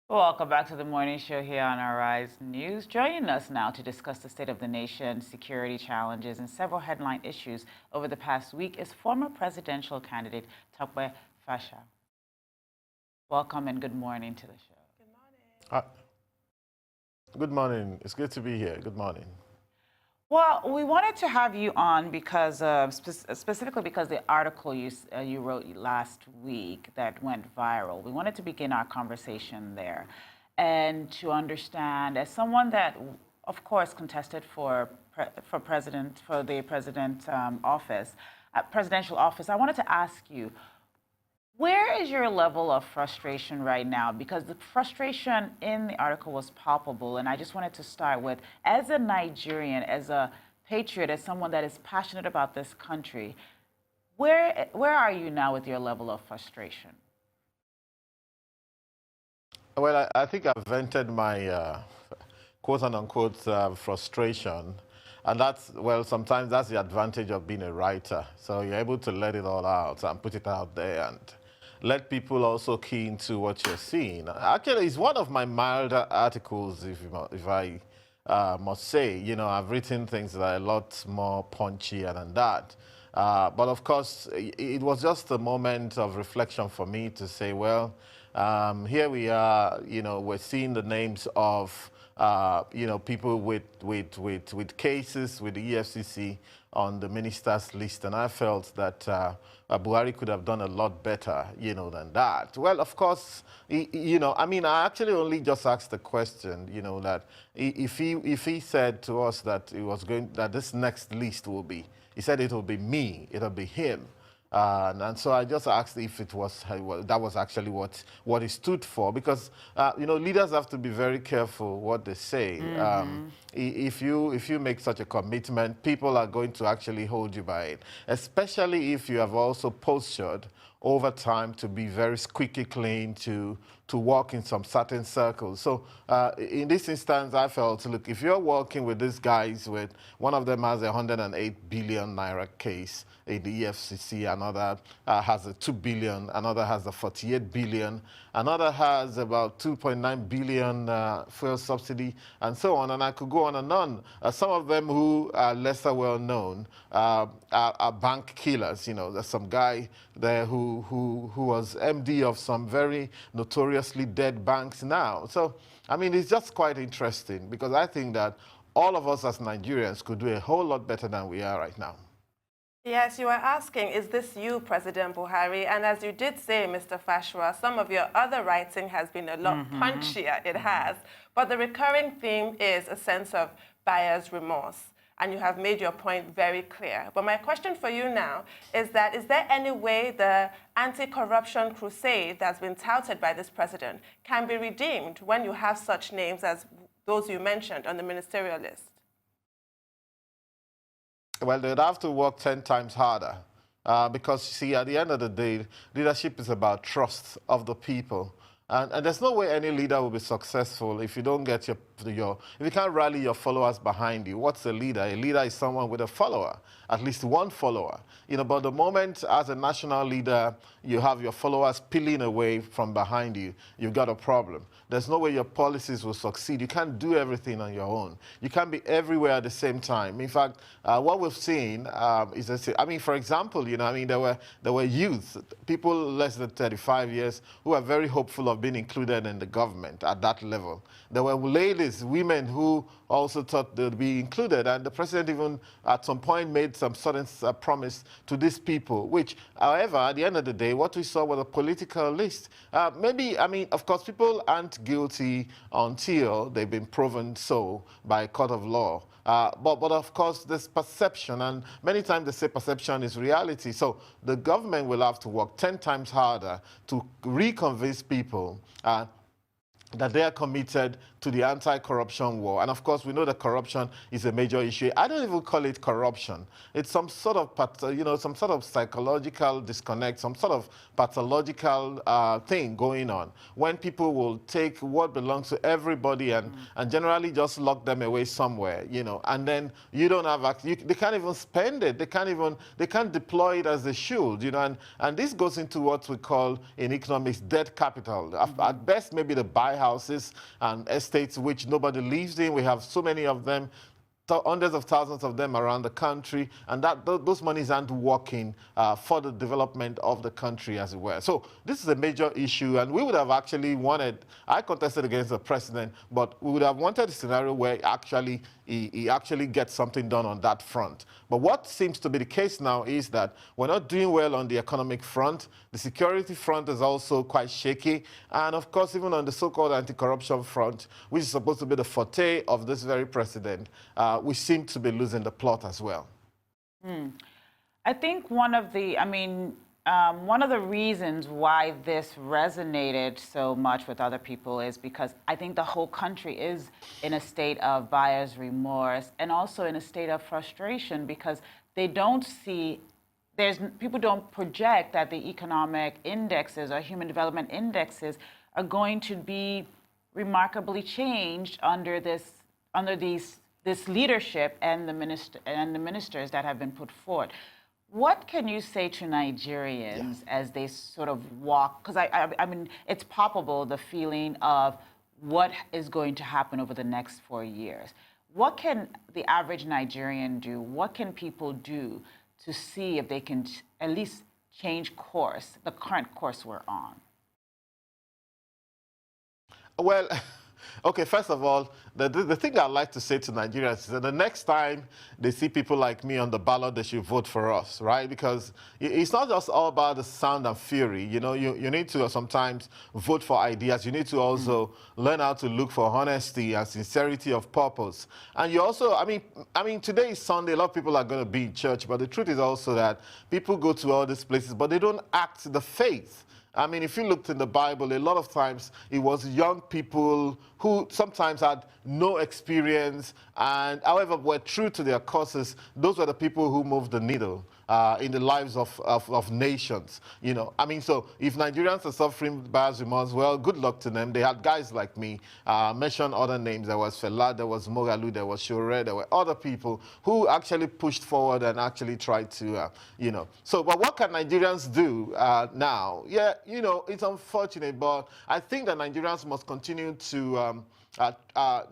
Welcome back to the morning show here on Arise News. Joining us now to discuss the state of the nation, security challenges, and several headline issues over the past week is former presidential candidate Tope Fasua. Welcome and good morning to the show. Good morning. Good morning. It's good to be here. Good morning. Well, we wanted to have you on because, specifically because the article you wrote last week that went viral. We wanted to begin our conversation there, and to understand, as someone that, of course, contested for the presidential office, I wanted to ask you, where is your level of frustration right now? Because the frustration in the article was palpable, and I just wanted to start with, as a Nigerian, as a patriot, as someone that is passionate about this country, where are you now with your level of frustration? Well, I think I've vented my quote-unquote frustration. And that's, well, sometimes that's the advantage of being a writer. So you're able to let it all out and put it out there and let people also key into what you're seeing. Actually, it's one of my milder articles, if I must say. You know, I've written things that are a lot more punchier than that. But of course, it was just a moment of reflection for me to say, well, here we are, you know, we're seeing the names of you know, people with cases with the EFCC on the minister's list, and I felt that Buhari could have done a lot better, you know, than that. Well, of course, you know, I mean, I actually only just asked the question, you know, that if he said to us that that this next list will be, he said it will be me, it'll be him. And so I just asked if it was that was actually what it stood for, because you know, leaders have to be very careful what they say. If you make such a commitment, people are going to actually hold you by it, especially if you have also postured over time to be very squeaky clean, to walk in some certain circles. So in this instance, I felt, look, if you're working with these guys, with one of them has a 108 billion naira case in the EFCC, another has a 2 billion, another has a 48 billion, another has about 2.9 billion fuel subsidy, and so on, and I could go on and on. Some of them who are lesser well known are bank killers. You know, there's some guy there who was MD of some very notoriously dead banks now. So, I mean, it's just quite interesting, because I think that all of us as Nigerians could do a whole lot better than we are right now. Yes, you are asking, is this you, President Buhari? And as you did say, Mr. Fasua, some of your other writing has been a lot punchier, it has. But the recurring theme is a sense of buyer's remorse. And you have made your point very clear. But my question for you now is that, is there any way the anti-corruption crusade that's been touted by this president can be redeemed when you have such names as those you mentioned on the ministerial list? Well, they'd have to work 10 times harder, because, see, at the end of the day, leadership is about trust of the people. And there's no way any leader will be successful if you don't get if you can't rally your followers behind you. What's a leader? A leader is someone with a follower, at least one follower. You know, but the moment as a national leader, you have your followers peeling away from behind you, you've got a problem. There's no way your policies will succeed. You can't do everything on your own. You can't be everywhere at the same time. In fact, what we've seen is, I mean, for example, you know, I mean, there were youth, people less than 35 years, who are very hopeful of being included in the government at that level. There were ladies, women who also thought they'd be included, and the president even at some point made some sudden promise to these people, which, however, at the end of the day, what we saw was a political list. Maybe, I mean, of course, people aren't guilty until they've been proven so by a court of law. But of course, there's perception, and many times they say perception is reality. So the government will have to work 10 times harder to reconvince people that they are committed to to the anti-corruption war. And of course, we know that corruption is a major issue. I don't even call it corruption. It's some sort of, some sort of psychological disconnect, some sort of pathological thing going on when people will take what belongs to everybody and generally just lock them away somewhere, and then you don't have, they can't even spend it. They can't deploy it as they should, and this goes into what we call in economics dead capital. At best, maybe to buy houses and estates which nobody lives in. We have so many of them, hundreds of thousands of them around the country, and those monies aren't working for the development of the country, as it were. So this is a major issue, and we would have actually wanted, I contested against the president, but we would have wanted a scenario where he actually gets something done on that front. But what seems to be the case now is that we're not doing well on the economic front. The security front is also quite shaky. And of course, even on the so-called anti-corruption front, which is supposed to be the forte of this very president, we seem to be losing the plot as well. I think one of the reasons why this resonated so much with other people is because I think the whole country is in a state of buyer's remorse and also in a state of frustration because they don't see, people don't project that the economic indexes or human development indexes are going to be remarkably changed under this leadership and the ministers that have been put forward. What can you say to Nigerians as they sort of walk? Because I mean, it's palpable, the feeling of what is going to happen over the next 4 years. What can the average Nigerian do? What can people do to see if they can at least change course, the current course we're on? Well, okay, first of all, the thing I'd like to say to Nigerians is that the next time they see people like me on the ballot, they should vote for us, right? Because it's not just all about the sound and fury. You need to sometimes vote for ideas. You need to also learn how to look for honesty and sincerity of purpose. And you also, I mean, today is Sunday. A lot of people are going to be in church, but the truth is also that people go to all these places, but they don't act the faith. I mean, if you looked in the Bible, a lot of times it was young people who sometimes had no experience and, however, were true to their causes. Those were the people who moved the needle in the lives of nations. I mean, so if Nigerians are suffering buyer's remorse, well, good luck to them. They had guys like me, mention other names. There was Fela, there was Mogalu, there was Sowore, there were other people who actually pushed forward and actually tried to, So, but what can Nigerians do now? Yeah, it's unfortunate, but I think that Nigerians must continue to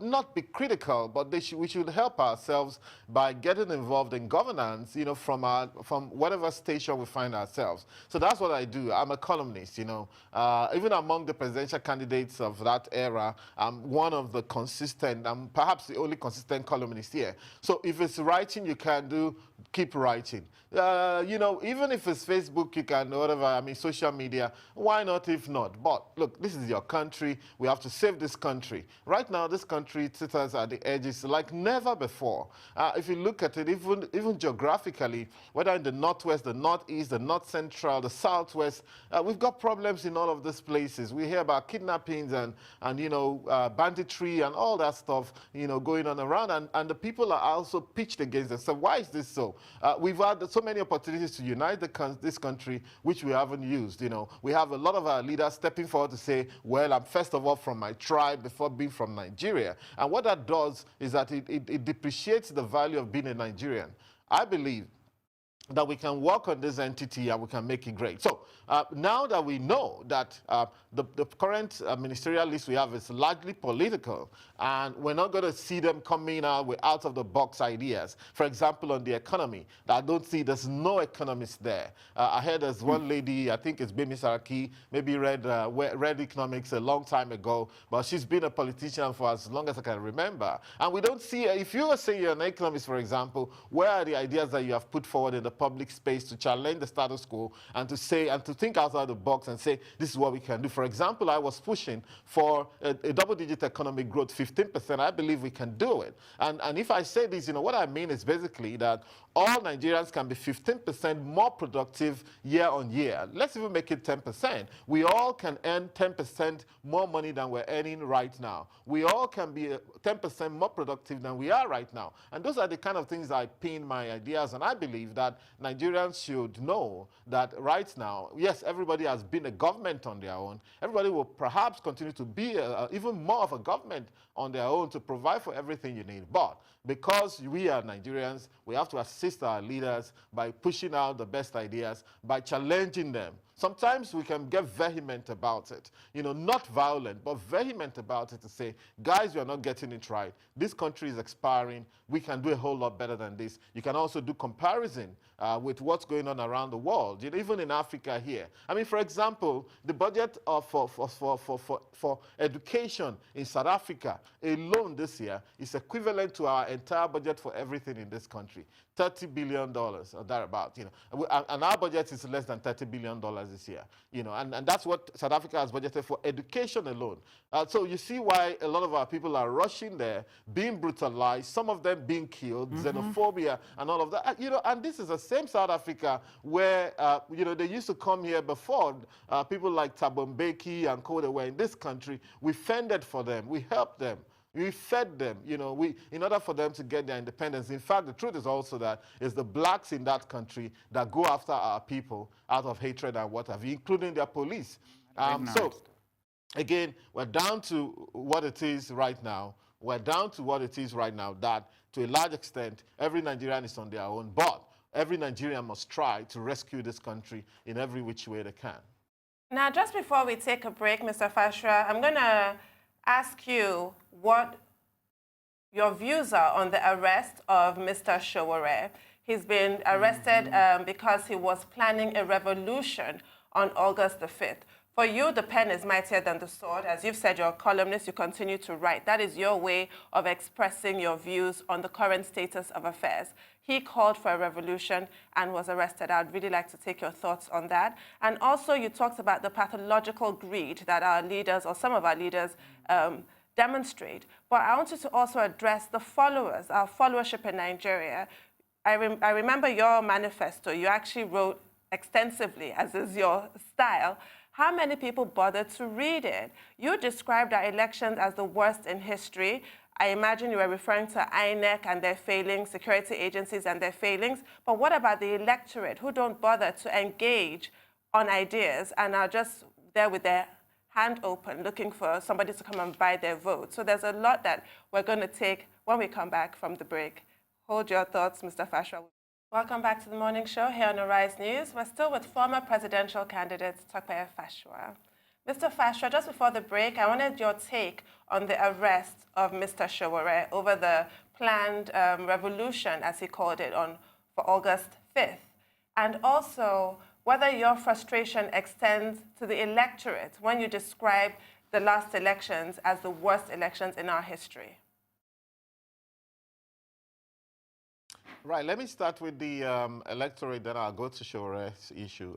not be critical, but we should help ourselves by getting involved in governance, from whatever station we find ourselves. So that's what I do. I'm a columnist, Even among the presidential candidates of that era, I'm one of the consistent, I'm perhaps the only consistent columnist here. So if it's writing you can do, keep writing. Even if it's Facebook, you can, whatever, social media, why not if not? But look, this is your country. We have to save this country. Right now, this country sits at the edges like never before. If you look at it, even geographically, whether in the northwest, the northeast, the north central, the southwest, we've got problems in all of these places. We hear about kidnappings and banditry and all that stuff, going on around, and the people are also pitched against us. So why is this so? We've had so many opportunities to unite this country, which we haven't used. We have a lot of our leaders stepping forward to say, well, I'm first of all from my tribe before being from Nigeria. And what that does is that it depreciates the value of being a Nigerian. I believe that we can work on this entity and we can make it great. So now that we know that the current ministerial list we have is largely political, and we're not going to see them coming out with out-of-the-box ideas. For example, on the economy, I don't see, there's no economist there. I heard there's one lady, I think it's Bemi Saraki, maybe read economics a long time ago, but she's been a politician for as long as I can remember. And we don't see, if you say you're an economist, for example, where are the ideas that you have put forward in the public space to challenge the status quo and to say and to think outside the box and say this is what we can do. For example, I was pushing for a double-digit economic growth, 15%. I believe we can do it. And if I say this, what I mean is basically that all Nigerians can be 15% more productive year on year. Let's even make it 10%. We all can earn 10% more money than we're earning right now. We all can be 10% more productive than we are right now. And those are the kind of things I pin my ideas. And I believe that Nigerians should know that right now, yes, everybody has been a government on their own. Everybody will perhaps continue to be even more of a government on their own to provide for everything you need. But because we are Nigerians, we have to assist our leaders by pushing out the best ideas, by challenging them. Sometimes we can get vehement about it, not violent, but vehement about it to say, guys, we are not getting it right. This country is expiring. We can do a whole lot better than this. You can also do comparison with what's going on around the world, even in Africa here. I mean, for example, the budget for education in South Africa alone this year is equivalent to our entire budget for everything in this country. $30 billion or thereabout, and our budget is less than $30 billion this year, and that's what South Africa has budgeted for education alone. So you see why a lot of our people are rushing there, being brutalized, some of them being killed, xenophobia and all of that, and this is the same South Africa where, they used to come here before, people like Thabo Mbeki and Kode were in this country. We fended for them, we helped them. We fed them, in order for them to get their independence. In fact, the truth is also that it's the blacks in that country that go after our people out of hatred and what have you, including their police. So, again, we're down to what it is right now. We're down to what it is right now, that to a large extent, every Nigerian is on their own, but every Nigerian must try to rescue this country in every which way they can. Now, just before we take a break, Mr. Fasua, I'm going to ask you what your views are on the arrest of Mr. Sowore. He's been arrested because he was planning a revolution on August the 5th. For you, the pen is mightier than the sword. As you've said, you're a columnist, you continue to write. That is your way of expressing your views on the current status of affairs. He called for a revolution and was arrested. I'd really like to take your thoughts on that. And also, you talked about the pathological greed that our leaders, or some of our leaders, demonstrate. But I wanted to also address the followers, our followership in Nigeria. I remember your manifesto. You actually wrote extensively, as is your style. How many people bothered to read it? You described our elections as the worst in history. I imagine you were referring to INEC and their failings, security agencies and their failings. But what about the electorate who don't bother to engage on ideas and are just there with their hand open, looking for somebody to come and buy their vote? So there's a lot that we're going to take when we come back from the break. Hold your thoughts, Mr. Fasua. Welcome back to the morning show here on Arise News. We're still with former presidential candidate Tope Fasua. Mr. Fasua, just before the break, I wanted your take on the arrest of Mr. Sowore over the planned revolution, as he called it, for August 5th. And also, whether your frustration extends to the electorate when you describe the last elections as the worst elections in our history. Right, let me start with the electorate, then I'll go to Sowore's issue.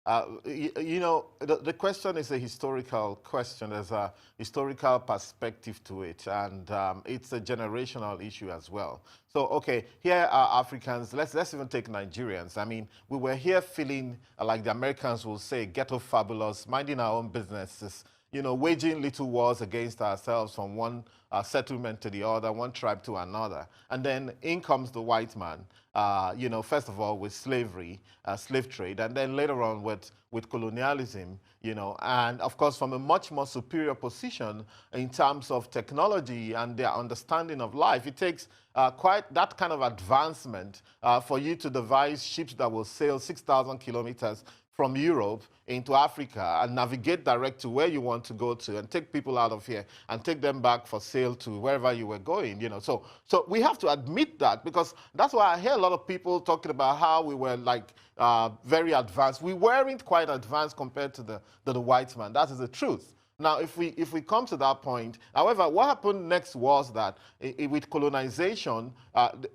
The question is a historical question. There's a historical perspective to it, and it's a generational issue as well. So, okay, here are Africans. Let's even take Nigerians. I mean, we were here feeling like the Americans will say, ghetto fabulous, minding our own businesses, waging little wars against ourselves from one settlement to the other, one tribe to another. And then in comes the white man, first of all with slavery, slave trade, and then later on with colonialism, and of course from a much more superior position in terms of technology and their understanding of life. It takes quite that kind of advancement for you to devise ships that will sail 6,000 kilometers from Europe into Africa and navigate direct to where you want to go to and take people out of here and take them back for sale to wherever you were going, So we have to admit that, because that's why I hear a lot of people talking about how we were like very advanced. We weren't quite advanced compared to the white man. That is the truth. Now, if we come to that point, however, what happened next was that with colonization,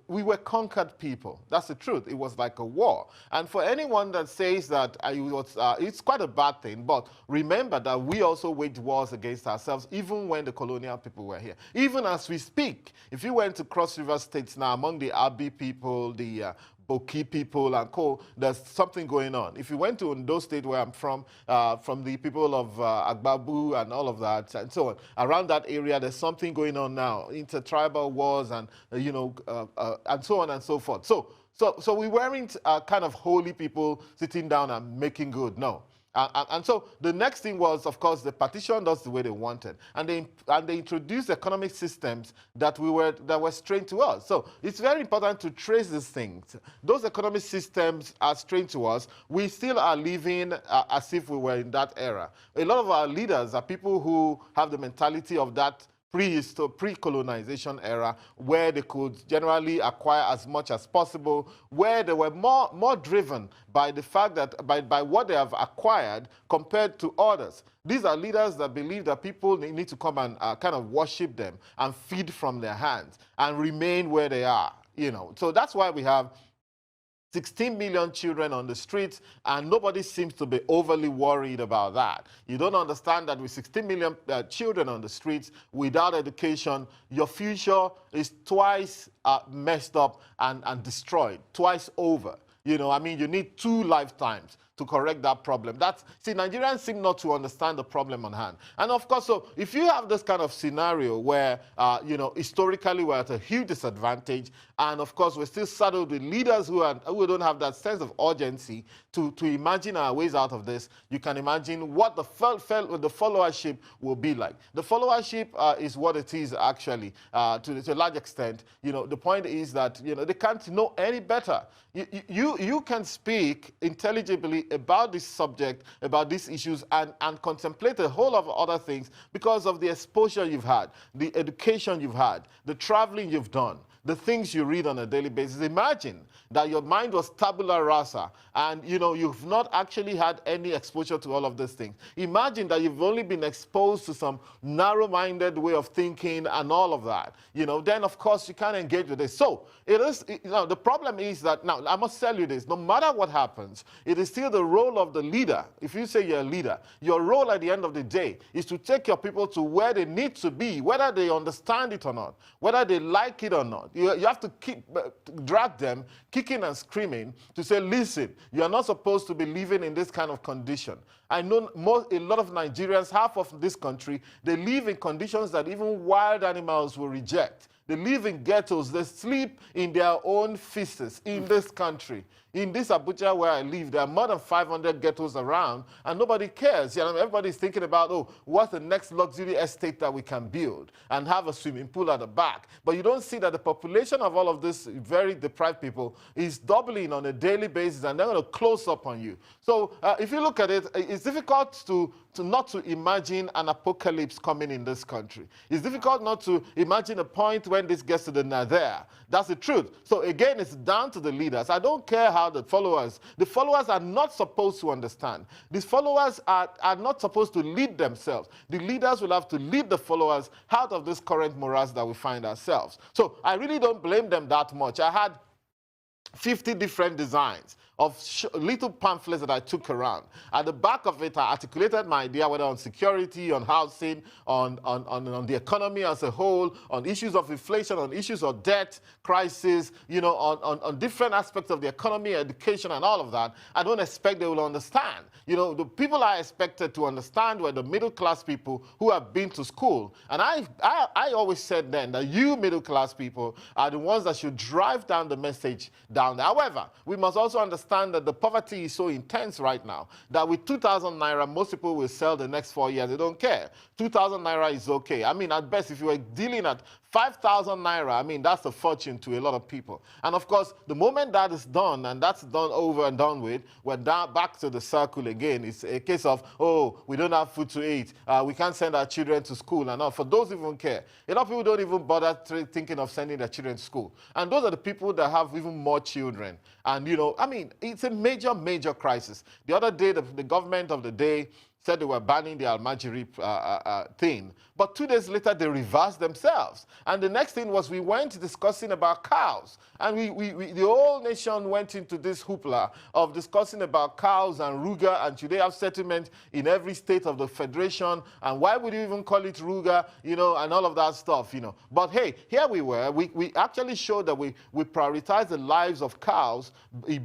we were conquered people. That's the truth. It was like a war. And for anyone that says that it's quite a bad thing, but remember that we also waged wars against ourselves, even when the colonial people were here. Even as we speak, if you went to Cross River States now, among the Abi people, the Boki people and co, there's something going on. If you went to Ondo State, where I'm from the people of Agbabu and all of that, and so on, around that area, there's something going on now, intertribal wars and, and so on and so forth. So we weren't kind of holy people sitting down and making good, no. And so the next thing was, of course, the partition does the way they wanted, and they introduced economic systems that were strange to us. So it's very important to trace these things. Those economic systems are strange to us. We still are living as if we were in that era. A lot of our leaders are people who have the mentality of that pre-colonization era, where they could generally acquire as much as possible, where they were more driven by the fact that by what they have acquired compared to others. These are leaders that believe that people need to come and kind of worship them and feed from their hands and remain where they are. So that's why we have 16 million children on the streets, and nobody seems to be overly worried about that. You don't understand that with 16 million children on the streets without education, your future is twice messed up and destroyed, twice over. You need 2 lifetimes to correct that problem. Nigerians seem not to understand the problem on hand. And of course, so if you have this kind of scenario where, historically we're at a huge disadvantage, and of course we're still saddled with leaders who don't have that sense of urgency to imagine our ways out of this, you can imagine what the followership will be like. The followership is what it is actually, to a large extent. The point is that, they can't know any better. You can speak intelligibly about this subject, about these issues, and contemplate a whole lot of other things because of the exposure you've had, the education you've had, the traveling you've done, the things you read on a daily basis. Imagine that your mind was tabula rasa and you've not actually had any exposure to all of these things. Imagine that you've only been exposed to some narrow-minded way of thinking and all of that. Then of course you can't engage with this. So the problem is that, now I must tell you this, no matter what happens, it is still the role of the leader. If you say you're a leader, your role at the end of the day is to take your people to where they need to be, whether they understand it or not, whether they like it or not. You have to drag them kicking and screaming to say, listen, you are not supposed to be living in this kind of condition. I know a lot of Nigerians, half of this country, they live in conditions that even wild animals will reject. They live in ghettos. They sleep in their own feces in this country. In this Abuja where I live, there are more than 500 ghettos around, and nobody cares. Everybody's thinking about, what's the next luxury estate that we can build and have a swimming pool at the back. But you don't see that the population of all of these very deprived people is doubling on a daily basis, and they're going to close up on you. So if you look at it, it's difficult not to imagine an apocalypse coming in this country. It's difficult not to imagine a point when this gets to the nadir. That's the truth. So again, it's down to the leaders. I don't care how the followers are not supposed to understand. These followers are not supposed to lead themselves. The leaders will have to lead the followers out of this current morass that we find ourselves. So I really don't blame them that much. I had 50 different designs of little pamphlets that I took around. At the back of it, I articulated my idea, whether on security, on housing, on the economy as a whole, on issues of inflation, on issues of debt, crisis, on different aspects of the economy, education, and all of that. I don't expect they will understand. The people I expected to understand were the middle-class people who have been to school. And I always said then that you middle-class people are the ones that should drive down the message down there. However, we must also understand that the poverty is so intense right now that with 2,000 naira, most people will sell the next 4 years. They don't care. 2,000 naira is okay. At best, if you were dealing at 5,000 naira, that's a fortune to a lot of people. And of course, the moment that is done, and that's done over and done with, we're back to the circle again. It's a case of, we don't have food to eat. We can't send our children to school. And all. For those who even care, a lot of people don't even bother thinking of sending their children to school. And those are the people that have even more children. And, it's a major, major crisis. The other day, the government of the day said they were banning the Almajiri thing. But 2 days later, they reversed themselves. And the next thing was we went discussing about cows. And the whole nation went into this hoopla of discussing about cows and Ruga, and should they have settlement in every state of the federation, and why would you even call it Ruga, you know, and all of that stuff, you know. But hey, here we were. We actually showed that we prioritize the lives of cows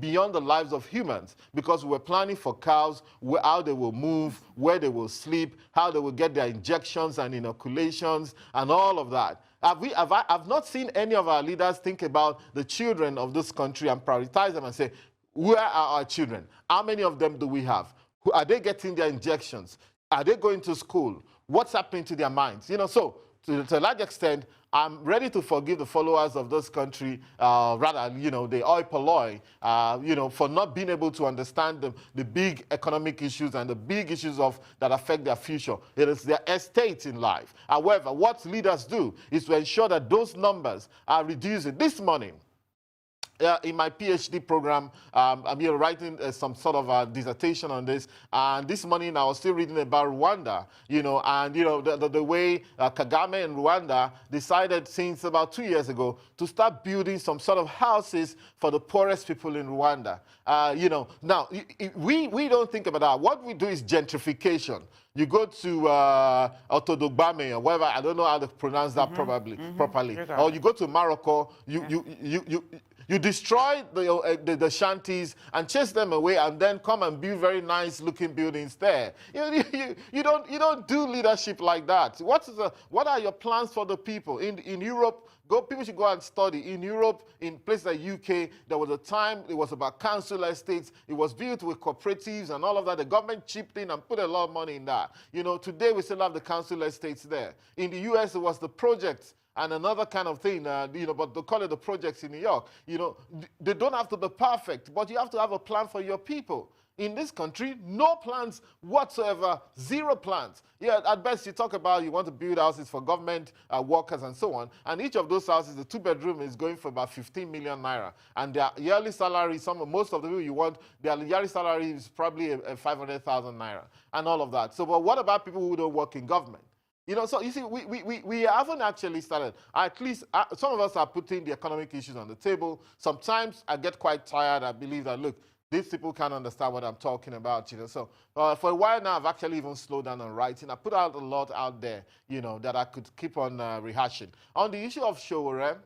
beyond the lives of humans, because we were planning for cows, how they will move, where they will sleep, how they will get their injections and inoculations, and all of that. I've not seen any of our leaders think about the children of this country and prioritize them and say, where are our children? How many of them do we have? Are they getting their injections? Are they going to school? What's happening to their minds? You know, so to a large extent, I'm ready to forgive the followers of this country, rather, you know, the oi polloi, you know, for not being able to understand the big economic issues and the big issues that affect their future. It is their estate in life. However, what leaders do is to ensure that those numbers are reducing. This morning, in my PhD program, I'm here writing some sort of a dissertation on this. And this morning, I was still reading about Rwanda, you know, and, you know, the way Kagame and Rwanda decided since about 2 years ago to start building some sort of houses for the poorest people in Rwanda. You know, now, we don't think about that. What we do is gentrification. You go to Otodogbame or whatever, I don't know how to pronounce that properly. Or you go to Morocco, you destroy the shanties and chase them away, and then come and build very nice looking buildings there. You don't do leadership like that. What are your plans for the people in Europe? People should go and study. In Europe, in places like UK, there was a time it was about council estates. It was built with cooperatives and all of that. The government chipped in and put a lot of money in that. You know, today we still have the council estates there. In the US, it was the projects and another kind of thing, you know, but they call it the projects in New York. You know, they don't have to be perfect, but you have to have a plan for your people. In this country, no plans whatsoever, zero plans. Yeah, at best you talk about you want to build houses for government workers and so on, and each of those houses, the 2-bedroom is going for about 15 million naira. And their yearly salary, most of the people you want, their yearly salary is probably 500,000 naira and all of that. So, but what about people who don't work in government? You know, so you see, we haven't actually started. At least some of us are putting the economic issues on the table. Sometimes I get quite tired. I believe that, look, these people can't understand what I'm talking about, you know. So for a while now, I've actually even slowed down on writing. I put out a lot out there, you know, that I could keep on rehashing. On the issue of Sowore,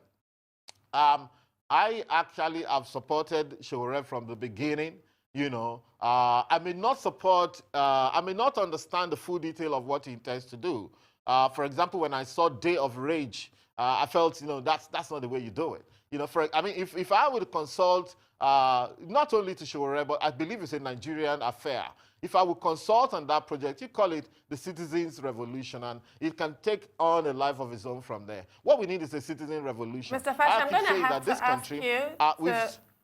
I actually have supported Sowore from the beginning. You know, I may not understand the full detail of what he intends to do. For example, when I saw Day of Rage, I felt, you know, that's not the way you do it. You know, I mean, if I would consult, not only to Sowore, but I believe it's a Nigerian affair. If I would consult on that project, you call it the Citizens' Revolution, and it can take on a life of its own from there. What we need is a citizen revolution. Mr. Fasua, I'm going to have to ask you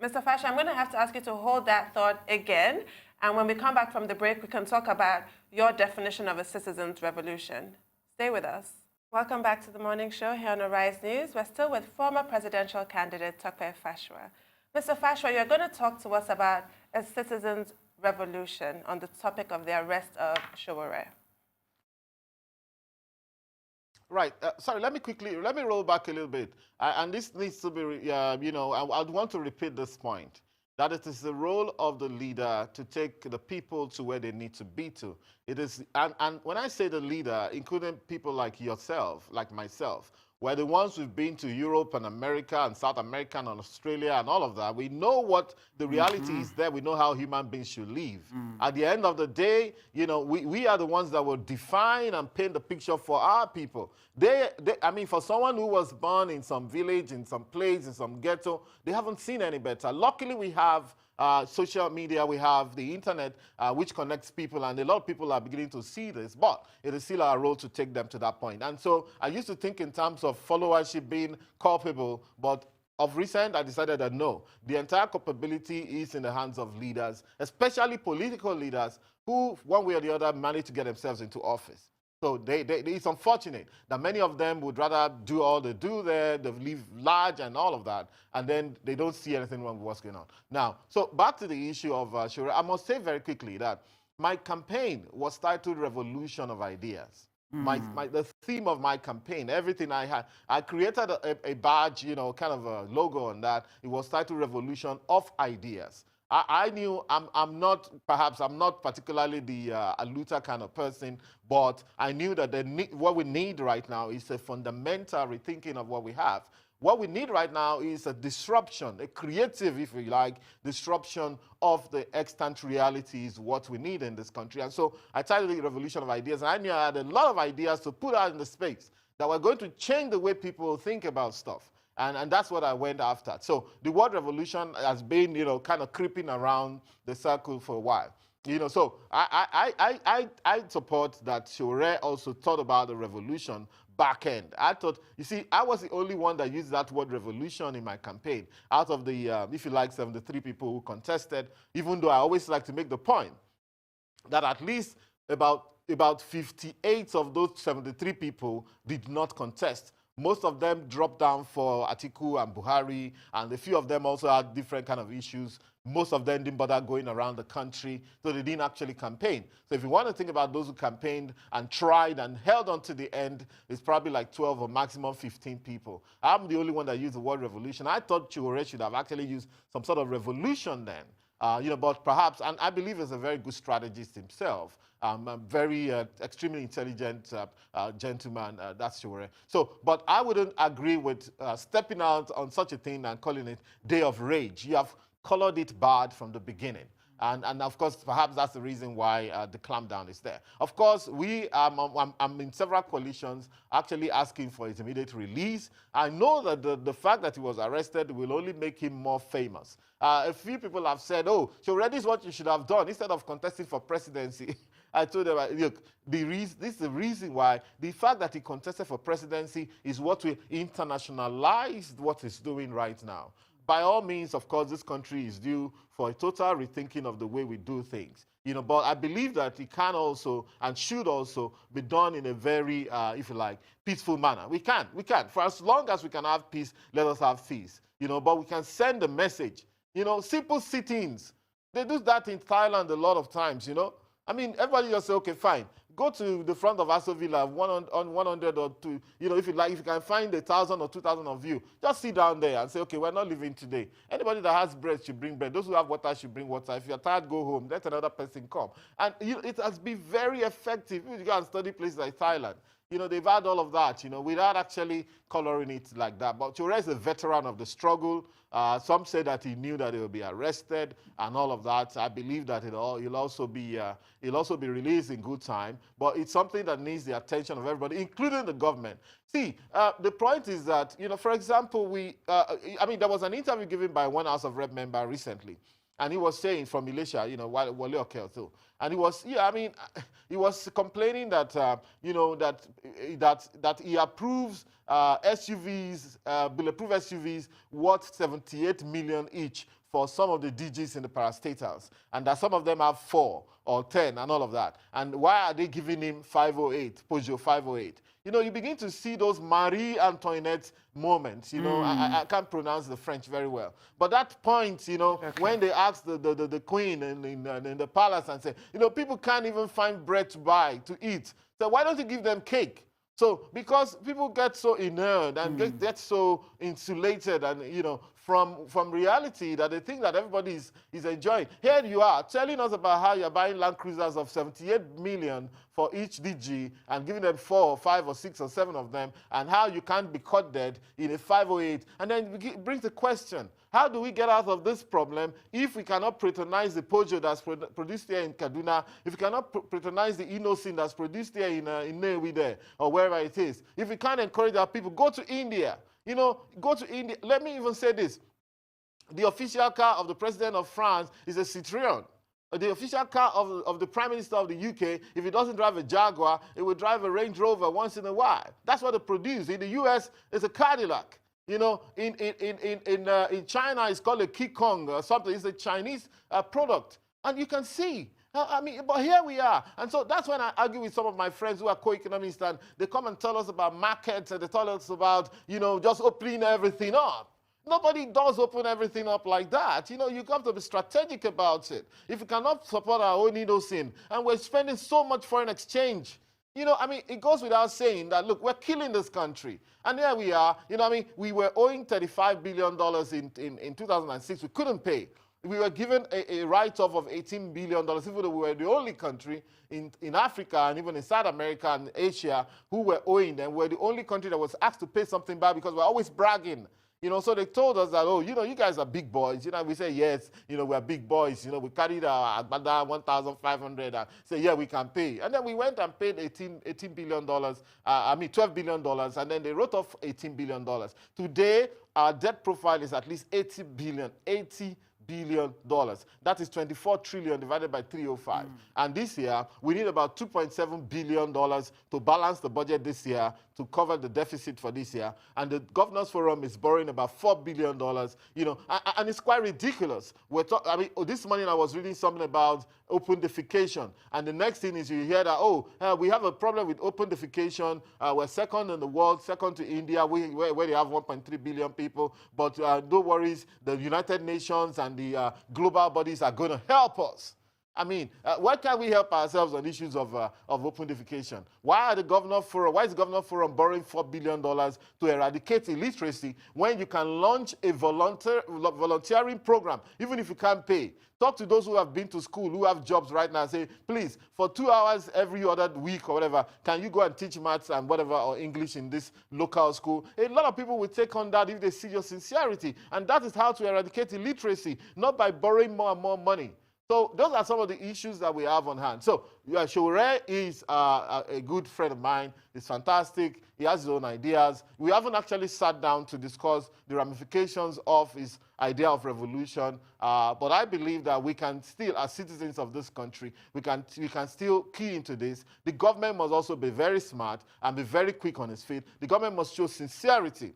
Mr. Fasua, I'm going to have to ask you to hold that thought again. And when we come back from the break, we can talk about your definition of a citizen's revolution. Stay with us. Welcome back to the morning show here on Arise News. We're still with former presidential candidate Tope Fasua. Mr. Fasua, you're going to talk to us about a citizen's revolution on the topic of the arrest of Sowore. Right. Sorry, let me roll back a little bit. And this needs to be, you know, I'd want to repeat this point, that it is the role of the leader to take the people to where they need to be to. It is, and when I say the leader, including people like yourself, like myself, we're the ones who've been to Europe and America and South America and Australia and all of that. We know what the reality is there. We know how human beings should live. At the end of the day, you know, we are the ones that will define and paint the picture for our people. I mean, for someone who was born in some village, in some place, in some ghetto, they haven't seen any better. Luckily, we have social media, we have the internet, which connects people, and a lot of people are beginning to see this, but it is still our role to take them to that point. And so I used to think in terms of followership being culpable, but of recent, I decided that no, the entire culpability is in the hands of leaders, especially political leaders who, one way or the other, manage to get themselves into office. So it's unfortunate that many of them would rather do all they do there, they live large and all of that, and then they don't see anything wrong with what's going on. Now, so back to the issue of Sowore, I must say very quickly that my campaign was titled Revolution of Ideas. The theme of my campaign, everything I had, I created a badge, you know, kind of a logo on that. It was titled Revolution of Ideas. I knew I'm not particularly the a Luther kind of person, but I knew that what we need right now is a fundamental rethinking of what we have. What we need right now is a disruption, a creative, if you like, disruption of the extant reality is what we need in this country. And so I titled it Revolution of Ideas, and I knew I had a lot of ideas to put out in the space that were going to change the way people think about stuff. And that's what I went after. So the word revolution has been, you know, kind of creeping around the circle for a while. You know, so I support that Sowore also thought about the revolution back end. I thought, you see, I was the only one that used that word revolution in my campaign. Out of the, if you like, 73 people who contested, even though I always like to make the point that at least about 58 of those 73 people did not contest. Most of them dropped down for Atiku and Buhari, and a few of them also had different kind of issues. Most of them didn't bother going around the country, so they didn't actually campaign. So if you want to think about those who campaigned and tried and held on to the end, it's probably like 12 or maximum 15 people. I'm the only one that used the word revolution. I thought Sowore should have actually used some sort of revolution then. You know, but perhaps, and I believe he's a very good strategist himself, a very extremely intelligent gentleman, that's Sowore. So, but I wouldn't agree with stepping out on such a thing and calling it Day of Rage. You have colored it bad from the beginning. And of course, perhaps that's the reason why the clampdown is there. Of course, I'm in several coalitions actually asking for his immediate release. I know that the fact that he was arrested will only make him more famous. A few people have said, oh, Sowore, this is what you should have done instead of contesting for presidency. I told them, look, this is the reason why the fact that he contested for presidency is what we internationalized what he's doing right now. By all means, of course, this country is due for a total rethinking of the way we do things. You know, but I believe that it can also and should also be done in a very, if you like, peaceful manner. We can. For as long as we can have peace, let us have peace. You know, but we can send a message. You know, simple sit-ins. They do that in Thailand a lot of times, you know. I mean, everybody just say, okay, fine. Go to the front of Aso Villa, on 100 or 2, you know, if you like, if you can find 1,000 or 2,000 of you, just sit down there and say, okay, we're not leaving today. Anybody that has bread should bring bread. Those who have water should bring water. If you're tired, go home. Let another person come. And you know, it has been very effective. If you go and study places like Thailand, you know, they've had all of that, you know, without actually coloring it like that. But Sowore is a veteran of the struggle. Some say that he knew that he would be arrested and all of that. I believe that he'll also be released in good time. But it's something that needs the attention of everybody, including the government. See, the point is that, you know, for example, I mean, there was an interview given by one House of Rep member recently. And he was saying from Malaysia, you know, Wale Okelto, and he was, yeah, I mean, he was complaining that, you know, that he approves SUVs, bulletproof SUVs worth 78 million each for some of the DGs in the parastatals, and that some of them have 4 or 10 and all of that. And why are they giving him 508, Peugeot 508? You know, you begin to see those Marie Antoinette moments. You know, I can't pronounce the French very well. But that point, you know, okay, when they asked the queen in the palace and said, you know, people can't even find bread to buy, to eat. So why don't you give them cake? So because people get so inert and get so insulated and, you know, from reality that they think that everybody is enjoying. Here you are telling us about how you're buying Land Cruisers of 78 million for each DG and giving them 4 or 5 or 6 or 7 of them, and how you can't be caught dead in a 508. And then it brings the question, how do we get out of this problem if we cannot patronize the Peugeot that's produced here in Kaduna, if we cannot patronize the Innocent that's produced here in Newi there, or wherever it is, if we can't encourage our people, go to India. You know, go to India. Let me even say this. The official car of the president of France is a Citroën. The official car of the Prime Minister of the UK, if he doesn't drive a Jaguar, he will drive a Range Rover once in a while. That's what they produce. In the US, it's a Cadillac. You know, in China, it's called a Kikong or something. It's a Chinese product. And you can see. I mean, but here we are. And so that's when I argue with some of my friends who are co-economists, and they come and tell us about markets, and they tell us about, you know, just opening everything up. Nobody does open everything up like that. You know, you have to be strategic about it. If we cannot support our own innocent, and we're spending so much foreign exchange, you know, I mean, it goes without saying that, look, we're killing this country. And here we are, you know, I mean, we were owing $35 billion in 2006. We couldn't pay. We were given a write-off of $18 billion, even though we were the only country in Africa and even in South America and Asia who were owing them. We're the only country that was asked to pay something back because we're always bragging. You know, so they told us that, oh, you know, you guys are big boys. You know, we say, yes, you know, we're big boys. You know, we carried our Agbada 1,500 and say, yeah, we can pay. And then we went and paid $18 billion, $12 billion, and then they wrote off $18 billion. Today, our debt profile is at least $80 billion. That is 24 trillion divided by 305. And this year, we need about $2.7 billion to balance the budget this year to cover the deficit for this year. And the Governors Forum is borrowing about $4 billion, you know, and it's quite ridiculous. I mean, this morning I was reading something about open defecation. And the next thing is you hear that, we have a problem with open defecation. We're second in the world, second to India, where they have 1.3 billion people. But no worries, the United Nations and the global bodies are going to help us. I mean, why can't we help ourselves on issues of open defecation? Why is the Governor Forum borrowing $4 billion to eradicate illiteracy when you can launch a volunteering program, even if you can't pay? Talk to those who have been to school, who have jobs right now, and say, please, for 2 hours every other week or whatever, can you go and teach maths and whatever, or English in this local school? A lot of people will take on that if they see your sincerity. And that is how to eradicate illiteracy, not by borrowing more and more money. So those are some of the issues that we have on hand. So Sowore is a good friend of mine. He's fantastic. He has his own ideas. We haven't actually sat down to discuss the ramifications of his idea of revolution. But I believe that we can still, as citizens of this country, we can still key into this. The government must also be very smart and be very quick on its feet. The government must show sincerity.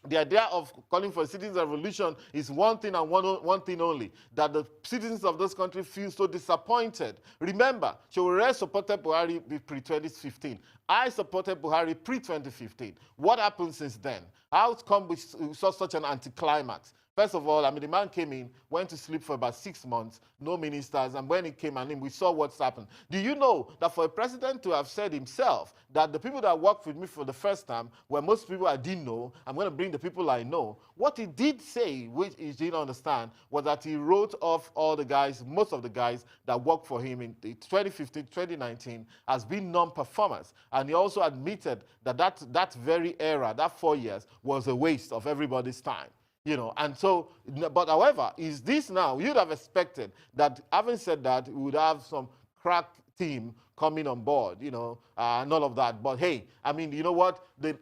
The idea of calling for a citizens' revolution is one thing and one thing only, that the citizens of this country feel so disappointed. Remember, Sowore supported Buhari pre-2015. I supported Buhari pre-2015. What happened since then? How come we saw such an anticlimax? First of all, I mean, the man came in, went to sleep for about 6 months, no ministers, and when he came in, we saw what's happened. Do you know that for a president to have said himself that the people that worked with me for the first time were most people I didn't know, I'm going to bring the people I know. What he did say, which he didn't understand, was that he wrote off all the guys, most of the guys that worked for him in 2015, 2019, as being non-performers. And he also admitted that that very era, that 4 years, was a waste of everybody's time. You know, and so, but however, is this now, you'd have expected that, having said that, we would have some crack team coming on board, you know, and all of that. But hey, I mean, you know what? The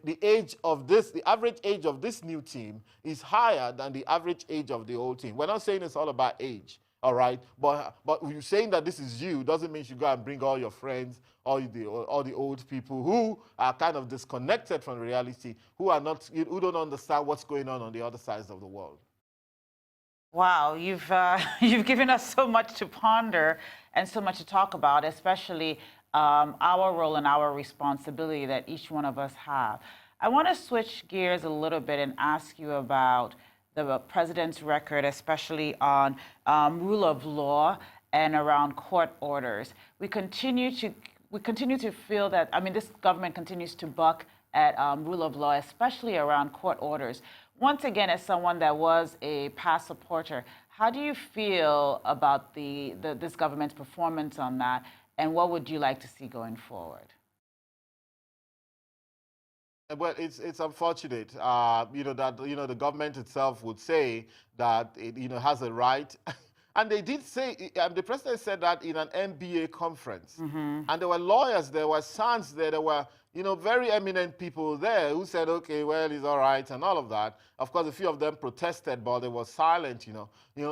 average age of this new team is higher than the average age of the old team. We're not saying it's all about age. All right, but you saying that this is you doesn't mean you go and bring all your friends, all the old people who are kind of disconnected from reality, who don't understand what's going on the other sides of the world. Wow, you've given us so much to ponder and so much to talk about, especially our role and our responsibility that each one of us have. I want to switch gears a little bit and ask you about the president's record, especially on rule of law and around court orders. We continue to feel that, I mean, this government continues to buck at rule of law, especially around court orders. Once again, as someone that was a past supporter, how do you feel about this government's performance on that, and what would you like to see going forward? Well, it's unfortunate, you know, that the government itself would say that it has a right, and they did say the president said that in an MBA conference, and there were lawyers, there were sons there were very eminent people there who said, okay, well, it's all right and all of that. Of course, a few of them protested, but they were silent,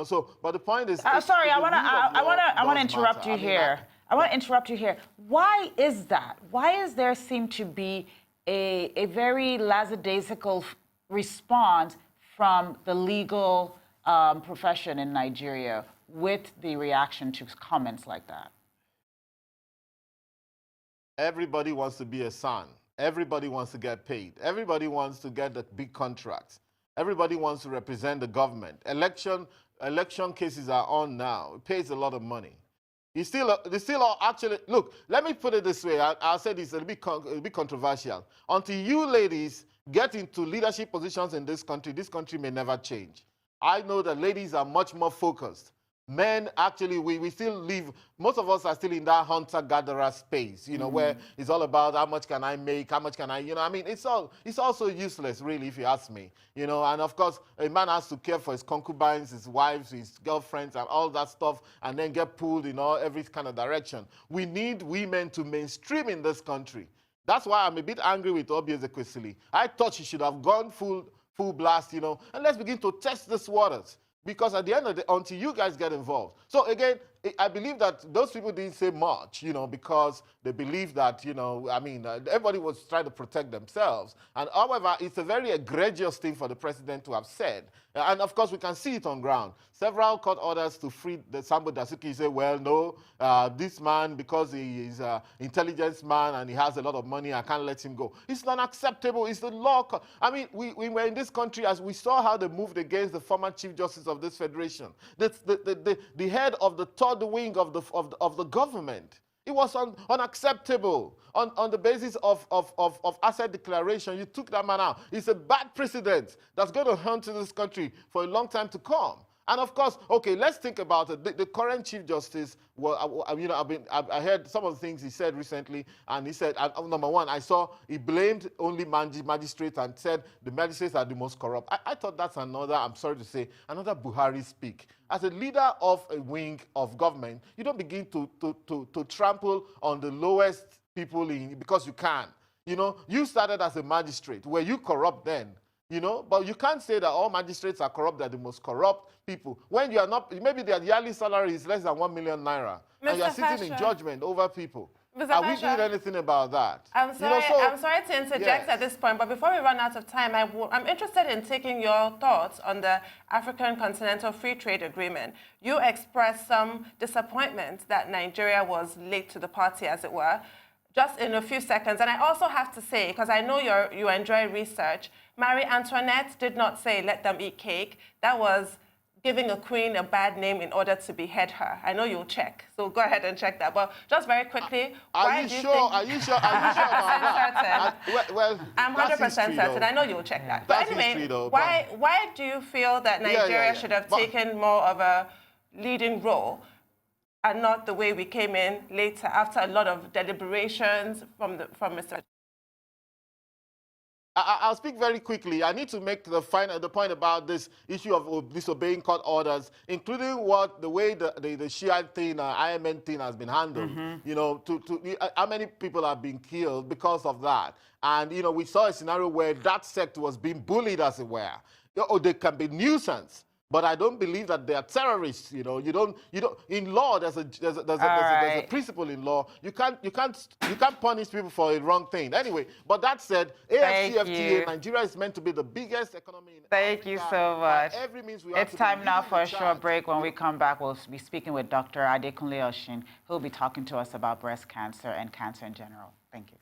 So, but the point is, sorry, I want to interrupt you here. I want to interrupt you here. Why is that? Why is there seem to be a very lackadaisical response from the legal profession in Nigeria with the reaction to comments like that? Everybody wants to be a son. Everybody wants to get paid. Everybody wants to get the big contracts. Everybody wants to represent the government. Election cases are on now. It pays a lot of money. They still are actually, look, let me put it this way. I'll say this, it'll be controversial. Until you ladies get into leadership positions in this country may never change. I know that ladies are much more focused. Men, actually, we still live, most of us are still in that hunter-gatherer space, you know, where it's all about how much can I make, how much can I, you know, I mean, it's also useless, really, if you ask me, you know, and of course, a man has to care for his concubines, his wives, his girlfriends, and all that stuff, and then get pulled in every kind of direction. We need women to mainstream in this country. That's why I'm a bit angry with Obi Ezekwesili. I thought she should have gone full blast, you know, and let's begin to test these waters. Because at the end of the day, until you guys get involved. So again, I believe that those people didn't say much, you know, because they believe that, you know, I mean, everybody was trying to protect themselves. And however, it's a very egregious thing for the president to have said. And of course, we can see it on ground. Several court orders to free the Sambo Dasuki say, well, no, this man, because he is an intelligence man and he has a lot of money, I can't let him go. It's not acceptable. It's the law. I mean, we were in this country as we saw how they moved against the former Chief Justice of this federation, the head of the third wing of the government. It was unacceptable. On the basis of asset declaration, you took that man out. It's a bad precedent that's going to haunt this country for a long time to come. And of course, okay, let's think about it. The current Chief Justice, well, you know, I heard some of the things he said recently, and he said, number one, I saw he blamed only magistrates and said the magistrates are the most corrupt. I thought that's another, I'm sorry to say, another Buhari speak. As a leader of a wing of government, you don't begin to trample on the lowest people because you can. You know, you started as a magistrate. Were you corrupt then? You know, but you can't say that all magistrates are corrupt, they're the most corrupt people. When you are not, maybe their yearly salary is less than 1 million naira. And you're sitting in judgment over people. Are we doing anything about that? I'm sorry, you know, I'm sorry to interject at this point, but before we run out of time, I'm interested in taking your thoughts on the African Continental Free Trade Agreement. You expressed some disappointment that Nigeria was late to the party, as it were. Just in a few seconds, and I also have to say, because I know you enjoy research, Marie Antoinette did not say, let them eat cake. That was giving a queen a bad name in order to behead her. I know you'll check, so go ahead and check that. But just very quickly, Are you sure about that? Well, I'm 100% certain. I know you'll check that. But anyway, why do you feel that Nigeria should have taken more of a leading role and not the way we came in later after a lot of deliberations from Mr. I'll speak very quickly. I need to make the point about this issue of disobeying court orders, including the way the Shiite thing, IMN thing has been handled. You know, how many people have been killed because of that. And, you know, we saw a scenario where that sect was being bullied, as it were. Or they can be nuisance. But I don't believe that they are terrorists. You know, you don't. In law, there's a principle in law. You can't punish people for a wrong thing. Anyway, but that said, AFCFTA, Nigeria is meant to be the biggest economy in Africa. Thank you so much. Every means we have it's time now for a short break. When we come back, we'll be speaking with Dr. Adekunle Oshin, who'll be talking to us about breast cancer and cancer in general. Thank you.